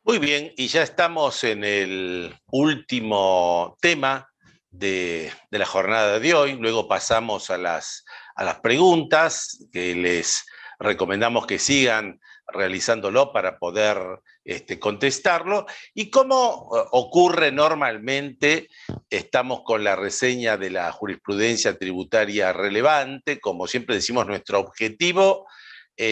Muy bien, y ya estamos en el último tema de la jornada de hoy. Luego pasamos a las preguntas que les recomendamos que sigan realizándolo para poder contestarlo. Y como ocurre normalmente, estamos con la reseña de la jurisprudencia tributaria relevante. Como siempre decimos, nuestro objetivo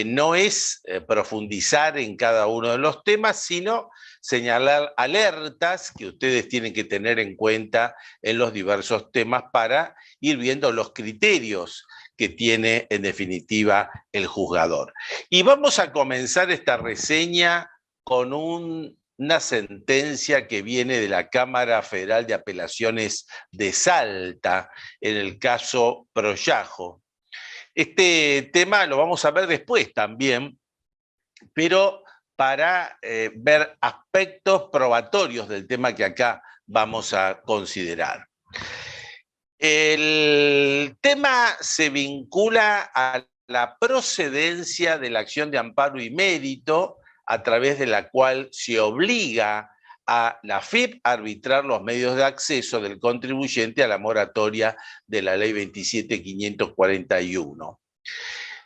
no es profundizar en cada uno de los temas, sino señalar alertas que ustedes tienen que tener en cuenta en los diversos temas para ir viendo los criterios que tiene en definitiva el juzgador. Y vamos a comenzar esta reseña con una sentencia que viene de la Cámara Federal de Apelaciones de Salta, en el caso Proyajo. Este tema lo vamos a ver después también, pero para ver aspectos probatorios del tema que acá vamos a considerar. El tema se vincula a la procedencia de la acción de amparo y mérito, a través de la cual se obliga a la FIP a arbitrar los medios de acceso del contribuyente a la moratoria de la Ley 27.541.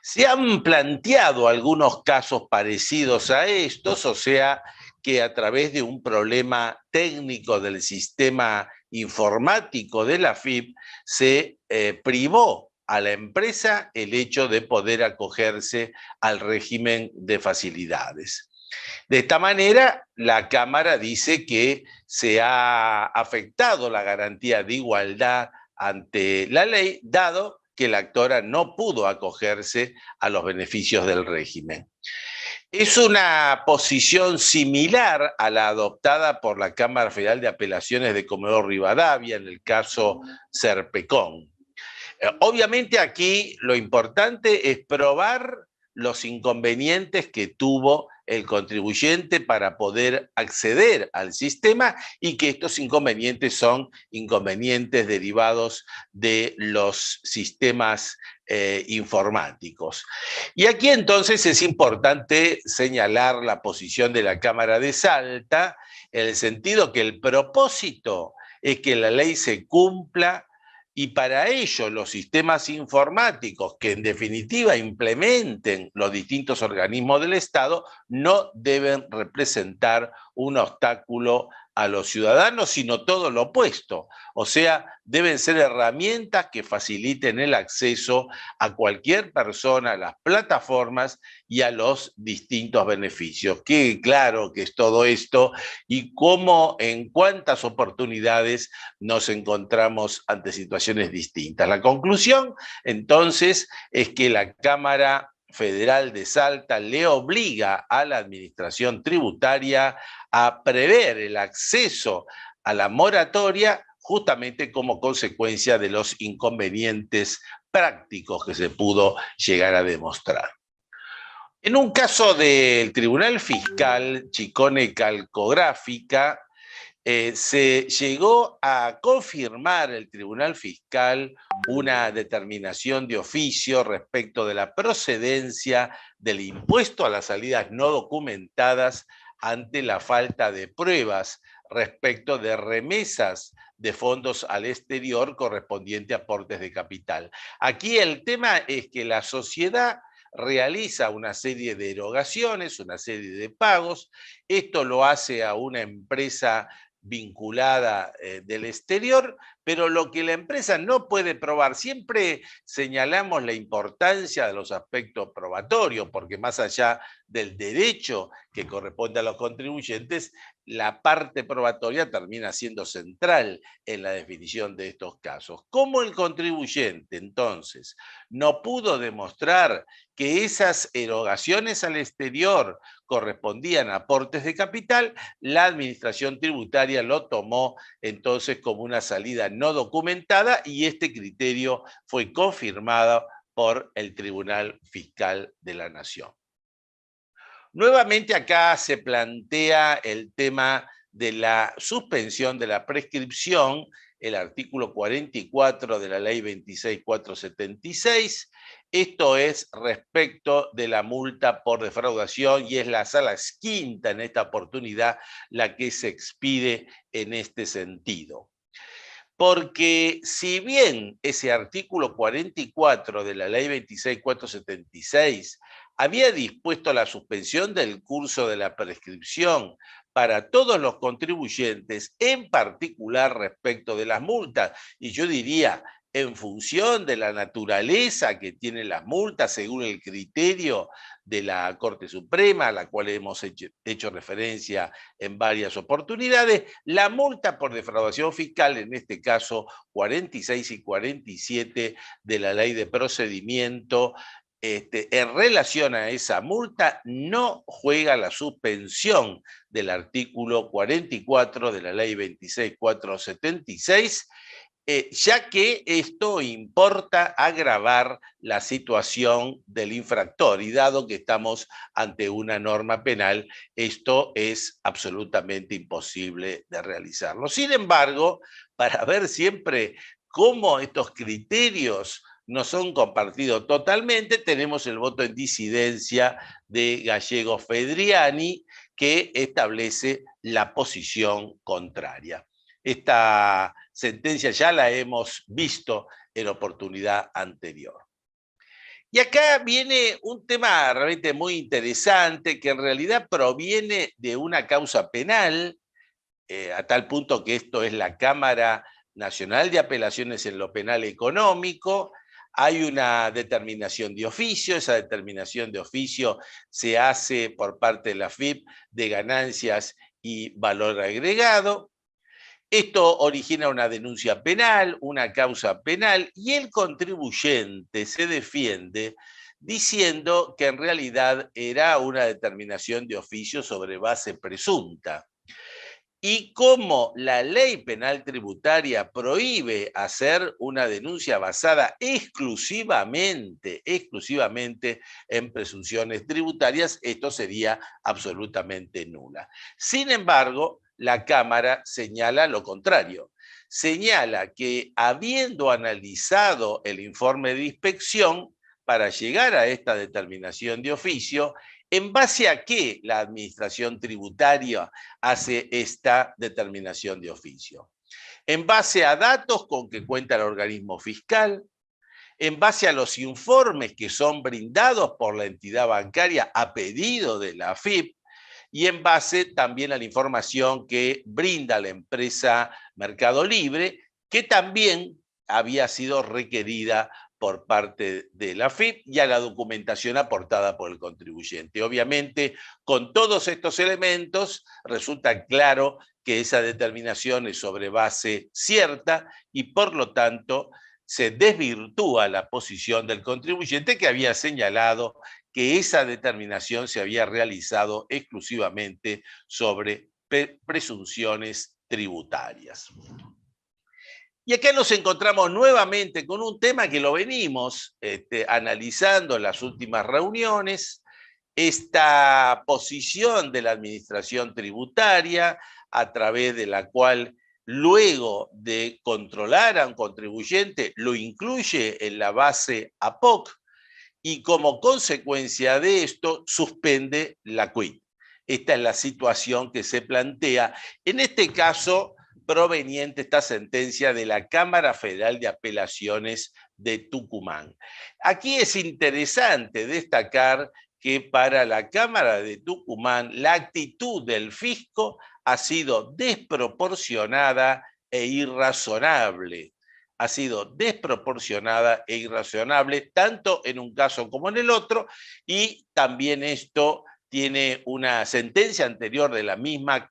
Se han planteado algunos casos parecidos a estos, o sea, que a través de un problema técnico del sistema informático de la FIP se privó a la empresa el hecho de poder acogerse al régimen de facilidades. De esta manera, la Cámara dice que se ha afectado la garantía de igualdad ante la ley, dado que la actora no pudo acogerse a los beneficios del régimen. Es una posición similar a la adoptada por la Cámara Federal de Apelaciones de Comodoro Rivadavia en el caso Serpecón. Obviamente aquí lo importante es probar los inconvenientes que tuvo el contribuyente para poder acceder al sistema y que estos inconvenientes son inconvenientes derivados de los sistemas informáticos. Y aquí entonces es importante señalar la posición de la Cámara de Salta, en el sentido que el propósito es que la ley se cumpla, y para ello los sistemas informáticos que en definitiva implementen los distintos organismos del Estado no deben representar un obstáculo a los ciudadanos, sino todo lo opuesto. O sea, deben ser herramientas que faciliten el acceso a cualquier persona a las plataformas y a los distintos beneficios. Qué claro que es todo esto y cómo en cuántas oportunidades nos encontramos ante situaciones distintas. La conclusión, entonces, es que la Cámara Federal de Salta le obliga a la administración tributaria a prever el acceso a la moratoria justamente como consecuencia de los inconvenientes prácticos que se pudo llegar a demostrar. En un caso del Tribunal Fiscal Chicone Calcográfica, se llegó a confirmar el Tribunal Fiscal una determinación de oficio respecto de la procedencia del impuesto a las salidas no documentadas ante la falta de pruebas respecto de remesas de fondos al exterior correspondiente a aportes de capital. Aquí el tema es que la sociedad realiza una serie de erogaciones, una serie de pagos. Esto lo hace a una empresa vinculada del exterior, pero lo que la empresa no puede probar, siempre señalamos la importancia de los aspectos probatorios, porque más allá del derecho que corresponde a los contribuyentes, la parte probatoria termina siendo central en la definición de estos casos. ¿Cómo el contribuyente, entonces, no pudo demostrar que esas erogaciones al exterior correspondían a aportes de capital? La administración tributaria lo tomó entonces como una salida no documentada y este criterio fue confirmado por el Tribunal Fiscal de la Nación. Nuevamente acá se plantea el tema de la suspensión de la prescripción el artículo 44 de la ley 26.476. Esto es respecto de la multa por defraudación y es la sala quinta en esta oportunidad la que se expide en este sentido. Porque si bien ese artículo 44 de la ley 26.476 había dispuesto la suspensión del curso de la prescripción para todos los contribuyentes, en particular respecto de las multas, y yo diría en función de la naturaleza que tienen las multas, según el criterio de la Corte Suprema, a la cual hemos hecho referencia en varias oportunidades, la multa por defraudación fiscal, en este caso 46 y 47 de la Ley de Procedimiento, en relación a esa multa, no juega la suspensión del artículo 44 de la Ley 26.476, ya que esto importa agravar la situación del infractor, y dado que estamos ante una norma penal, esto es absolutamente imposible de realizarlo. Sin embargo, para ver siempre cómo estos criterios no son compartidos totalmente, tenemos el voto en disidencia de Gallego Fedriani, que establece la posición contraria. Esta sentencia ya la hemos visto en oportunidad anterior. Y acá viene un tema realmente muy interesante que en realidad proviene de una causa penal, a tal punto que esto es la Cámara Nacional de Apelaciones en lo Penal Económico. Hay una determinación de oficio, esa determinación de oficio se hace por parte de la AFIP de ganancias y valor agregado. Esto origina una denuncia penal, una causa penal, y el contribuyente se defiende diciendo que en realidad era una determinación de oficio sobre base presunta. Y como la ley penal tributaria prohíbe hacer una denuncia basada exclusivamente en presunciones tributarias, esto sería absolutamente nula. Sin embargo, la Cámara señala lo contrario. Señala que habiendo analizado el informe de inspección para llegar a esta determinación de oficio, ¿en base a qué la administración tributaria hace esta determinación de oficio? En base a datos con que cuenta el organismo fiscal, en base a los informes que son brindados por la entidad bancaria a pedido de la AFIP, y en base también a la información que brinda la empresa Mercado Libre, que también había sido requerida por parte de la AFIP, y a la documentación aportada por el contribuyente. Obviamente, con todos estos elementos, resulta claro que esa determinación es sobre base cierta y por lo tanto se desvirtúa la posición del contribuyente, que había señalado que esa determinación se había realizado exclusivamente sobre presunciones tributarias. Y acá nos encontramos nuevamente con un tema que lo venimos analizando en las últimas reuniones, esta posición de la administración tributaria a través de la cual, luego de controlar a un contribuyente, lo incluye en la base APOC, y como consecuencia de esto suspende la quit. Esta es la situación que se plantea, en este caso proveniente esta sentencia de la Cámara Federal de Apelaciones de Tucumán. Aquí es interesante destacar que para la Cámara de Tucumán la actitud del fisco ha sido desproporcionada e irrazonable. Ha sido desproporcionada e irrazonable, tanto en un caso como en el otro, y también esto tiene una sentencia anterior de la misma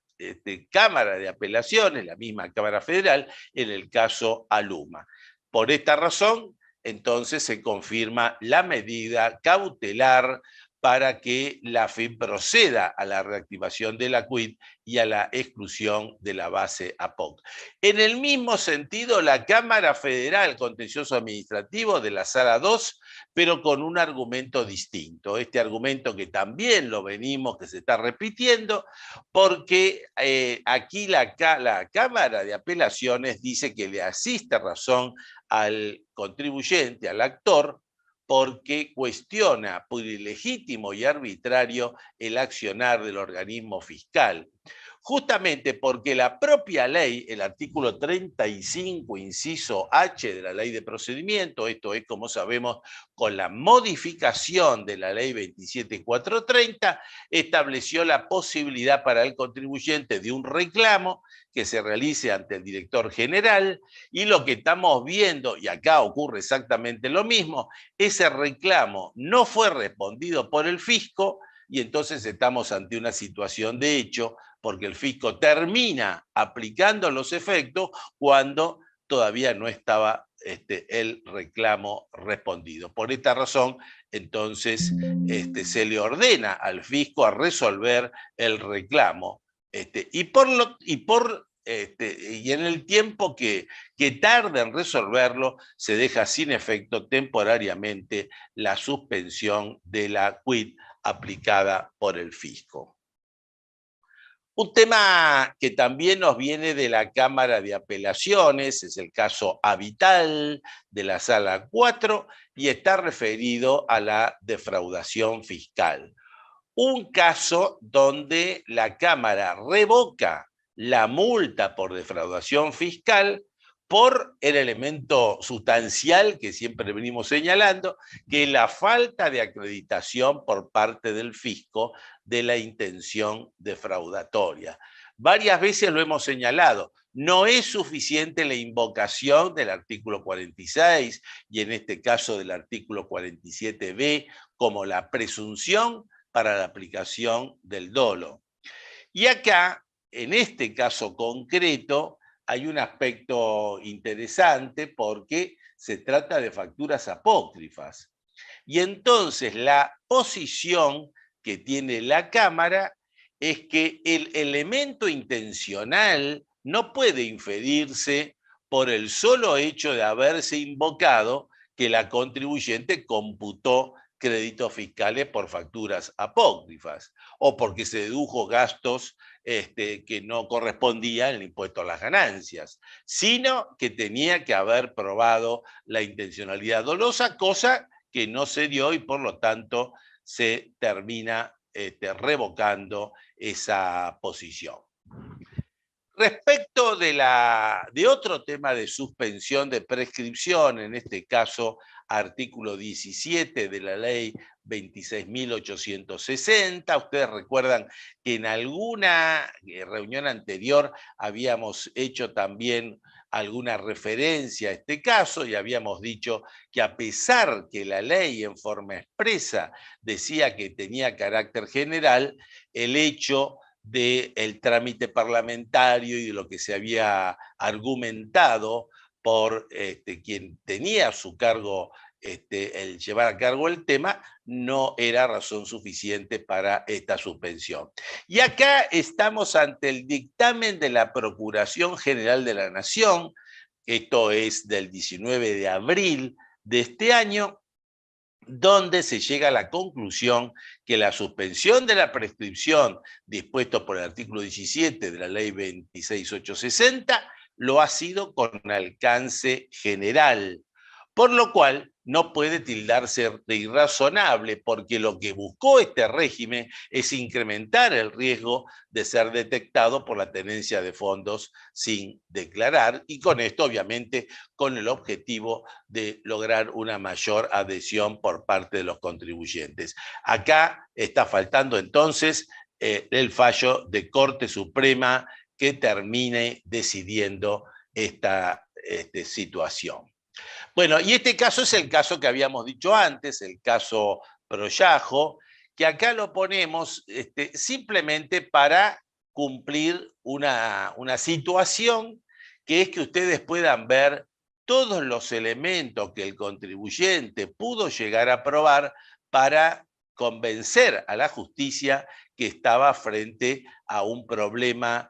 Cámara de Apelaciones, la misma Cámara Federal, en el caso Aluma. Por esta razón, entonces se confirma la medida cautelar para que la AFIP proceda a la reactivación de la QUIT y a la exclusión de la base APOC. En el mismo sentido, la Cámara Federal Contencioso Administrativo de la Sala 2, pero con un argumento distinto. Este argumento que también lo venimos, que se está repitiendo, porque aquí la Cámara de Apelaciones dice que le asiste razón al contribuyente, al actor, porque cuestiona por ilegítimo y arbitrario el accionar del organismo fiscal. Justamente porque la propia ley, el artículo 35, inciso H de la ley de procedimiento, esto es, como sabemos, con la modificación de la ley 27430, estableció la posibilidad para el contribuyente de un reclamo que se realice ante el director general, y lo que estamos viendo, y acá ocurre exactamente lo mismo, ese reclamo no fue respondido por el fisco, y entonces estamos ante una situación de hecho, porque el fisco termina aplicando los efectos cuando todavía no estaba el reclamo respondido. Por esta razón, entonces, se le ordena al fisco a resolver el reclamo, y en el tiempo que tarda en resolverlo, se deja sin efecto temporariamente la suspensión de la QUIT aplicada por el fisco. Un tema que también nos viene de la Cámara de Apelaciones es el caso Avital de la Sala 4 y está referido a la defraudación fiscal. Un caso donde la Cámara revoca la multa por defraudación fiscal por el elemento sustancial que siempre venimos señalando, que es la falta de acreditación por parte del fisco de la intención defraudatoria. Varias veces lo hemos señalado, no es suficiente la invocación del artículo 46 y en este caso del artículo 47b como la presunción para la aplicación del dolo. Y acá, en este caso concreto, hay un aspecto interesante porque se trata de facturas apócrifas. Y entonces la posición que tiene la Cámara es que el elemento intencional no puede inferirse por el solo hecho de haberse invocado que la contribuyente computó créditos fiscales por facturas apócrifas o porque se dedujo gastos que no correspondían al impuesto a las ganancias, sino que tenía que haber probado la intencionalidad dolosa, cosa que no se dio y por lo tanto se termina revocando esa posición. Respecto de otro tema de suspensión de prescripción, en este caso artículo 17 de la ley 26.860, ustedes recuerdan que en alguna reunión anterior habíamos hecho también alguna referencia a este caso y habíamos dicho que a pesar que la ley en forma expresa decía que tenía carácter general, el hecho del trámite parlamentario y de lo que se había argumentado por quien tenía a su cargo el llevar a cargo el tema, no era razón suficiente para esta suspensión. Y acá estamos ante el dictamen de la Procuración General de la Nación, esto es del 19 de abril de este año, donde se llega a la conclusión que la suspensión de la prescripción dispuesto por el artículo 17 de la ley 26.860 lo ha sido con alcance general, por lo cual no puede tildarse de irrazonable, porque lo que buscó este régimen es incrementar el riesgo de ser detectado por la tenencia de fondos sin declarar, y con esto obviamente con el objetivo de lograr una mayor adhesión por parte de los contribuyentes. Acá está faltando entonces el fallo de Corte Suprema que termine decidiendo esta situación. Bueno, y este caso es el caso que habíamos dicho antes, el caso Proyajo, que acá lo ponemos simplemente para cumplir una situación que es que ustedes puedan ver todos los elementos que el contribuyente pudo llegar a probar para convencer a la justicia que estaba frente a un problema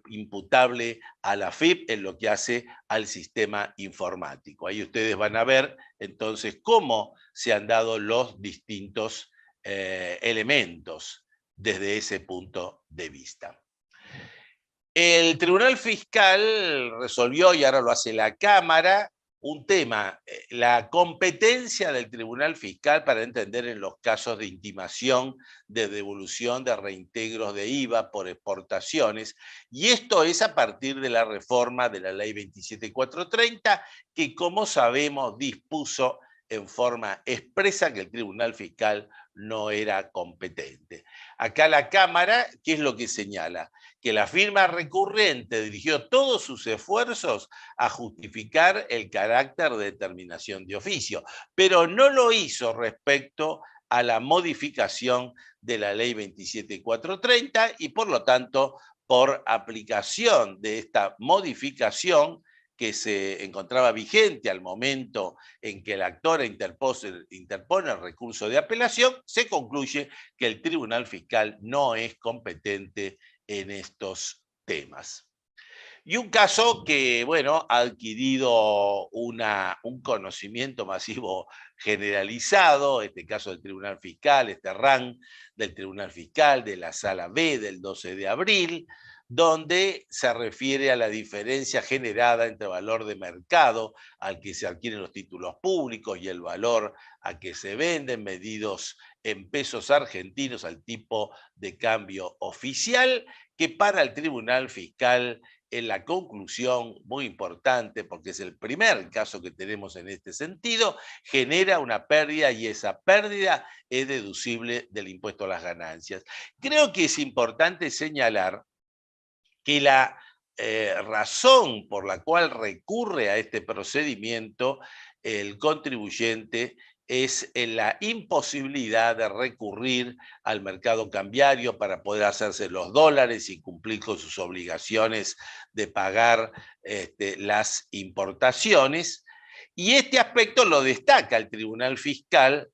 imputable a la FIP en lo que hace al sistema informático. Ahí ustedes van a ver entonces cómo se han dado los distintos elementos desde ese punto de vista. El Tribunal Fiscal resolvió, y ahora lo hace la Cámara, un tema, la competencia del Tribunal Fiscal para entender en los casos de intimación, de devolución de reintegros de IVA por exportaciones, y esto es a partir de la reforma de la Ley 27430, que como sabemos dispuso en forma expresa que el Tribunal Fiscal no era competente. Acá la Cámara, ¿qué es lo que señala? Que la firma recurrente dirigió todos sus esfuerzos a justificar el carácter de determinación de oficio, pero no lo hizo respecto a la modificación de la Ley 27430 y por lo tanto, por aplicación de esta modificación que se encontraba vigente al momento en que el actor interpone el recurso de apelación, se concluye que el Tribunal Fiscal no es competente en estos temas. Y un caso que, bueno, ha adquirido un conocimiento masivo generalizado, este caso del Tribunal Fiscal, este RAN del Tribunal Fiscal de la Sala B del 12 de abril, donde se refiere a la diferencia generada entre valor de mercado al que se adquieren los títulos públicos y el valor a que se venden, medidos en pesos argentinos al tipo de cambio oficial, que para el Tribunal Fiscal, en la conclusión, muy importante, porque es el primer caso que tenemos en este sentido, genera una pérdida y esa pérdida es deducible del impuesto a las ganancias. Creo que es importante señalar que la razón por la cual recurre a este procedimiento el contribuyente es la imposibilidad de recurrir al mercado cambiario para poder hacerse los dólares y cumplir con sus obligaciones de pagar las importaciones. Y este aspecto lo destaca el Tribunal Fiscal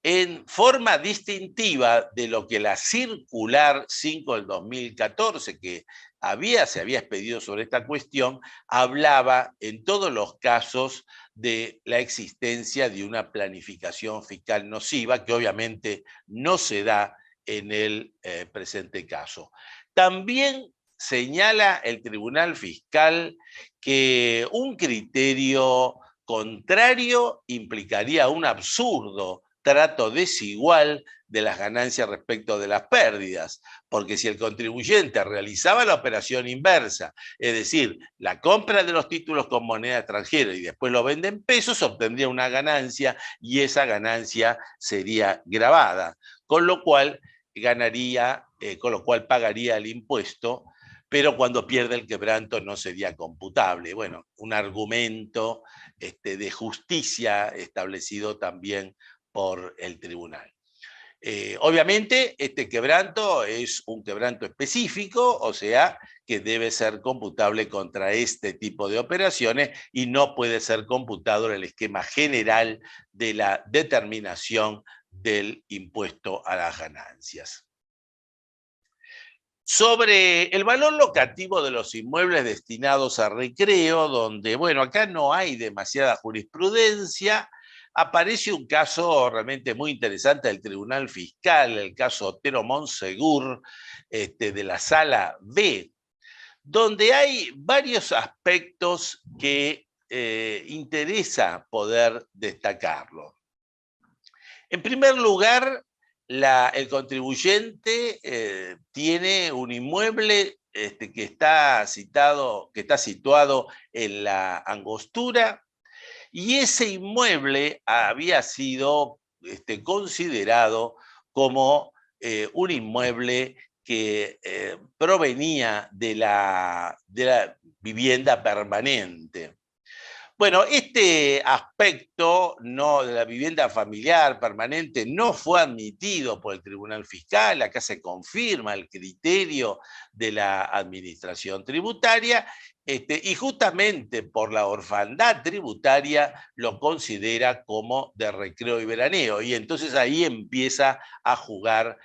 en forma distintiva de lo que la circular 5 del 2014, que se había expedido sobre esta cuestión, hablaba en todos los casos de la existencia de una planificación fiscal nociva, que obviamente no se da en el presente caso. También señala el Tribunal Fiscal que un criterio contrario implicaría un absurdo trato desigual de las ganancias respecto de las pérdidas, porque si el contribuyente realizaba la operación inversa, es decir, la compra de los títulos con moneda extranjera y después lo vende en pesos, obtendría una ganancia y esa ganancia sería gravada, con lo cual pagaría el impuesto, pero cuando pierde el quebranto no sería computable. Bueno, un argumento de justicia establecido también por el tribunal. Obviamente, este quebranto es un quebranto específico, o sea, que debe ser computable contra este tipo de operaciones y no puede ser computado en el esquema general de la determinación del impuesto a las ganancias. Sobre el valor locativo de los inmuebles destinados a recreo, donde, bueno, acá no hay demasiada jurisprudencia, aparece un caso realmente muy interesante del Tribunal Fiscal, el caso Otero Monsegur, de la Sala B, donde hay varios aspectos que interesa poder destacarlo. En primer lugar, el contribuyente tiene un inmueble que está situado en la Angostura, y ese inmueble había sido considerado como un inmueble que provenía de la vivienda permanente. Bueno, este aspecto no, de la vivienda familiar permanente no fue admitido por el Tribunal Fiscal. Acá se confirma el criterio de la Administración Tributaria, y justamente por la orfandad tributaria lo considera como de recreo y veraneo. Y entonces ahí empieza a jugar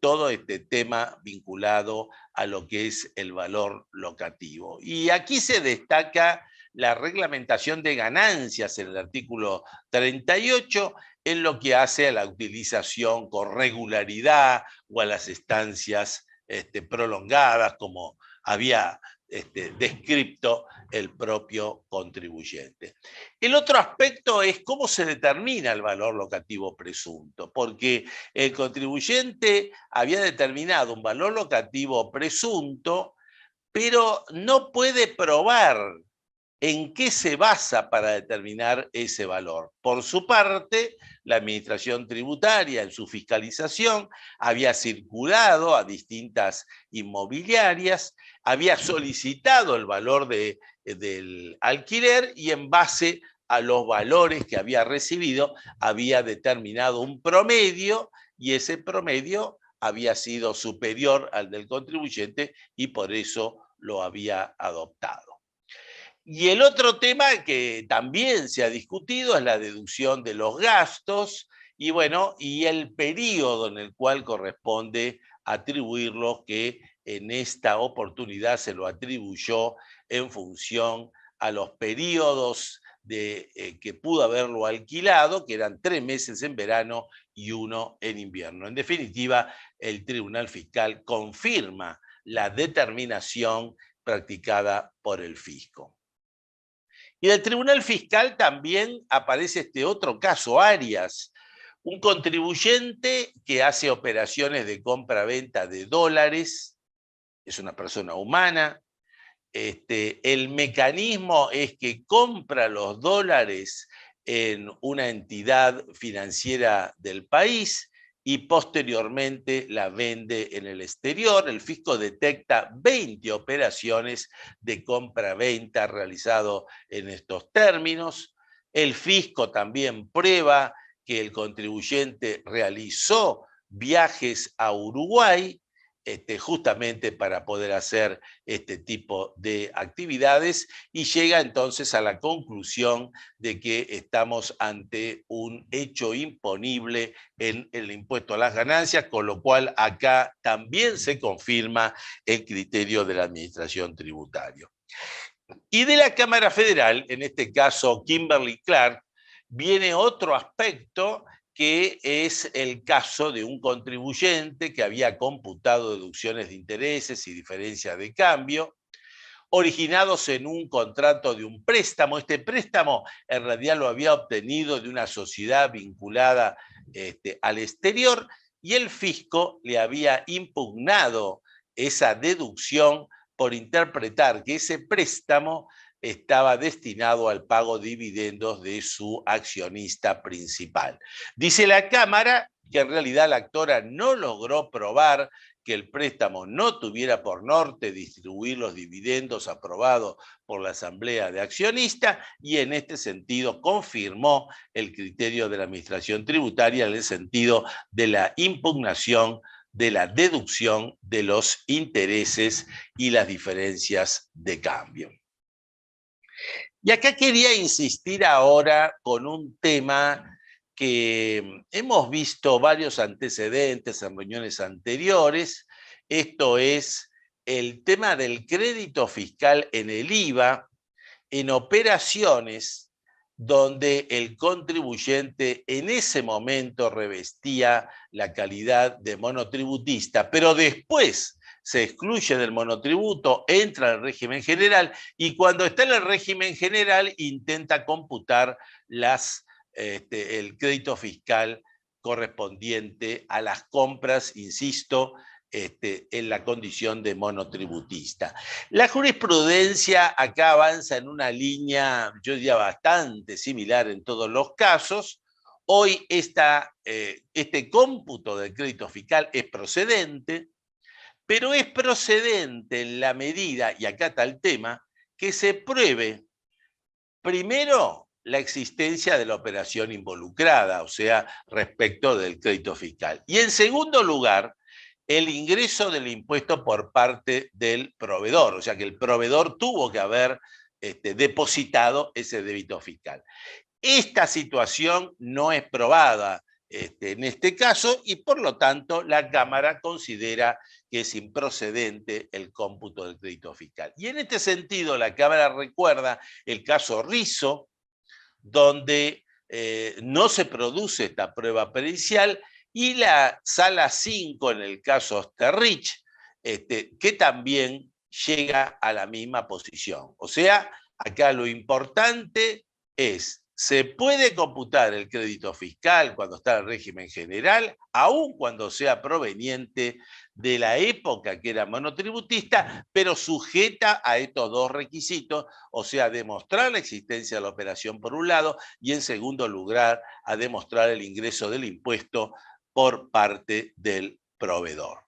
todo este tema vinculado a lo que es el valor locativo. Y aquí se destaca la reglamentación de ganancias en el artículo 38 en lo que hace a la utilización con regularidad o a las estancias prolongadas, como había descrito el propio contribuyente. El otro aspecto es cómo se determina el valor locativo presunto, porque el contribuyente había determinado un valor locativo presunto, pero no puede probar en qué se basa para determinar ese valor. Por su parte, la Administración Tributaria, en su fiscalización, había circulado a distintas inmobiliarias, había solicitado el valor del alquiler y en base a los valores que había recibido, había determinado un promedio y ese promedio había sido superior al del contribuyente y por eso lo había adoptado. Y el otro tema que también se ha discutido es la deducción de los gastos y bueno, y el periodo en el cual corresponde atribuirlos, que en esta oportunidad se lo atribuyó en función a los periodos que pudo haberlo alquilado, que eran 3 meses en verano y 1 en invierno. En definitiva, el Tribunal Fiscal confirma la determinación practicada por el fisco. Y del Tribunal Fiscal también aparece este otro caso, Arias, un contribuyente que hace operaciones de compra-venta de dólares, es una persona humana. El mecanismo es que compra los dólares en una entidad financiera del país y posteriormente la vende en el exterior. El fisco detecta 20 operaciones de compra-venta realizado en estos términos. El fisco también prueba que el contribuyente realizó viajes a Uruguay justamente para poder hacer este tipo de actividades y llega entonces a la conclusión de que estamos ante un hecho imponible en el impuesto a las ganancias, con lo cual acá también se confirma el criterio de la Administración Tributaria. Y de la Cámara Federal, en este caso Kimberly Clark, viene otro aspecto que es el caso de un contribuyente que había computado deducciones de intereses y diferencias de cambio, originados en un contrato de un préstamo. Este préstamo en realidad lo había obtenido de una sociedad vinculada al exterior y el fisco le había impugnado esa deducción por interpretar que ese préstamo estaba destinado al pago de dividendos de su accionista principal. Dice la Cámara que en realidad la actora no logró probar que el préstamo no tuviera por norte distribuir los dividendos aprobados por la Asamblea de Accionistas y en este sentido confirmó el criterio de la Administración Tributaria en el sentido de la impugnación de la deducción de los intereses y las diferencias de cambio. Y acá quería insistir ahora con un tema que hemos visto varios antecedentes en reuniones anteriores. Esto es el tema del crédito fiscal en el IVA, en operaciones donde el contribuyente en ese momento revestía la calidad de monotributista, pero después se excluye del monotributo, entra al régimen general y cuando está en el régimen general intenta computar el crédito fiscal correspondiente a las compras, insisto, en la condición de monotributista. La jurisprudencia acá avanza en una línea, yo diría, bastante similar en todos los casos. Hoy este cómputo del crédito fiscal es procedente, pero es procedente en la medida, y acá está el tema, que se pruebe Primero, la existencia de la operación involucrada, o sea, respecto del crédito fiscal. Y en segundo lugar, el ingreso del impuesto por parte del proveedor, o sea que el proveedor tuvo que haber depositado ese débito fiscal. Esta situación no es probada en este caso y por lo tanto la Cámara considera que es improcedente el cómputo del crédito fiscal. Y en este sentido la Cámara recuerda el caso Rizzo, donde no se produce esta prueba pericial, y la Sala 5 en el caso Osterrich, que también llega a la misma posición. O sea, acá lo importante es, se puede computar el crédito fiscal cuando está en el régimen general, aun cuando sea proveniente de la época que era monotributista, pero sujeta a estos dos requisitos, o sea, demostrar la existencia de la operación por un lado y en segundo lugar, a demostrar el ingreso del impuesto por parte del proveedor.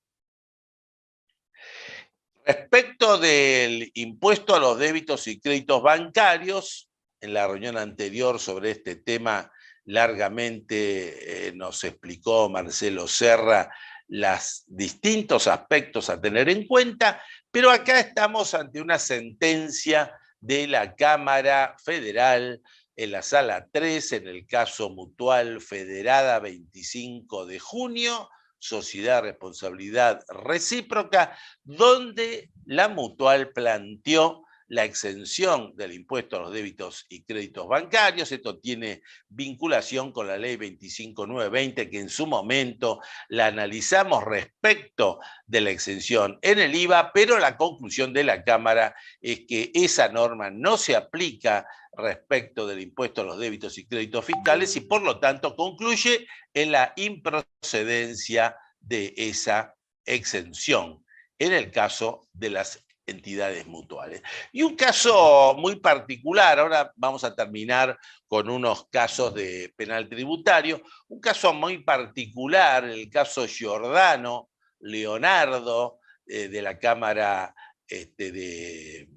Respecto del impuesto a los débitos y créditos bancarios, en la reunión anterior sobre este tema largamente nos explicó Marcelo Serra los distintos aspectos a tener en cuenta, pero acá estamos ante una sentencia de la Cámara Federal en la Sala 3, en el caso Mutual Federada 25 de junio, Sociedad de Responsabilidad Recíproca, donde la Mutual planteó la exención del impuesto a los débitos y créditos bancarios. Esto tiene vinculación con la ley 25920, que en su momento la analizamos respecto de la exención en el IVA, pero la conclusión de la Cámara es que esa norma no se aplica respecto del impuesto a los débitos y créditos fiscales y por lo tanto concluye en la improcedencia de esa exención en el caso de las entidades mutuales. Y un caso muy particular, ahora vamos a terminar con unos casos de penal tributario, un caso muy particular, el caso Giordano Leonardo, de la Cámara de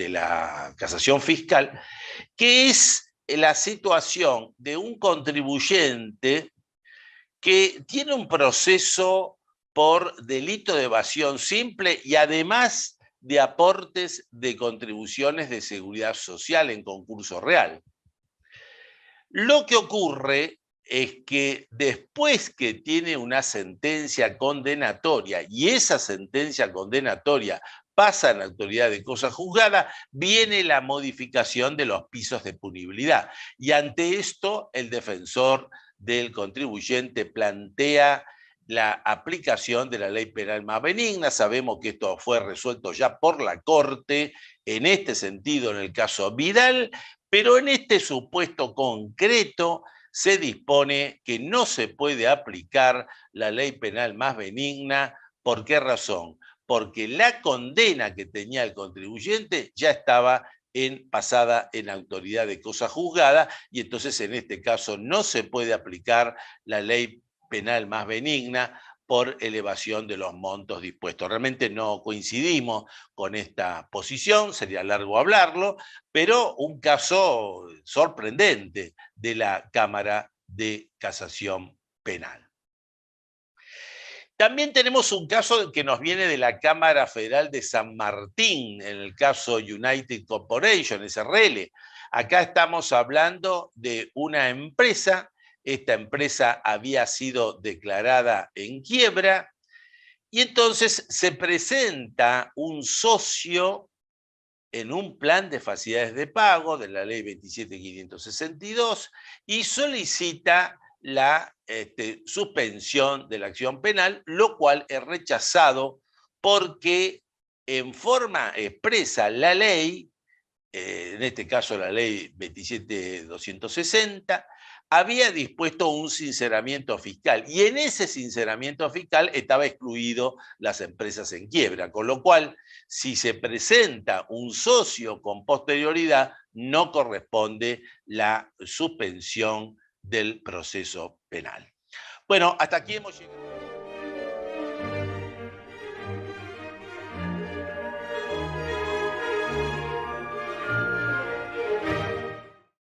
la Casación Fiscal, que es la situación de un contribuyente que tiene un proceso por delito de evasión simple y además de aportes de contribuciones de seguridad social en concurso real. Lo que ocurre es que después que tiene una sentencia condenatoria y esa sentencia condenatoria pasa a la autoridad de cosa juzgada, viene la modificación de los pisos de punibilidad. Y ante esto, el defensor del contribuyente plantea la aplicación de la ley penal más benigna. Sabemos que esto fue resuelto ya por la Corte, en este sentido, en el caso Vidal, pero en este supuesto concreto se dispone que no se puede aplicar la ley penal más benigna. ¿Por qué razón? Porque la condena que tenía el contribuyente ya estaba pasada en autoridad de cosa juzgada y entonces en este caso no se puede aplicar la ley penal más benigna por elevación de los montos dispuestos. Realmente no coincidimos con esta posición, sería largo hablarlo, pero un caso sorprendente de la Cámara de Casación Penal. También tenemos un caso que nos viene de la Cámara Federal de San Martín, en el caso United Corporation, SRL. Acá estamos hablando de una empresa. Esta empresa había sido declarada en quiebra y entonces se presenta un socio en un plan de facilidades de pago de la ley 27.562 y solicita la suspensión de la acción penal, lo cual es rechazado porque en forma expresa la ley, en este caso la ley 27.260, había dispuesto un sinceramiento fiscal y en ese sinceramiento fiscal estaba excluido las empresas en quiebra, con lo cual si se presenta un socio con posterioridad no corresponde la suspensión del proceso penal. Bueno, hasta aquí hemos llegado.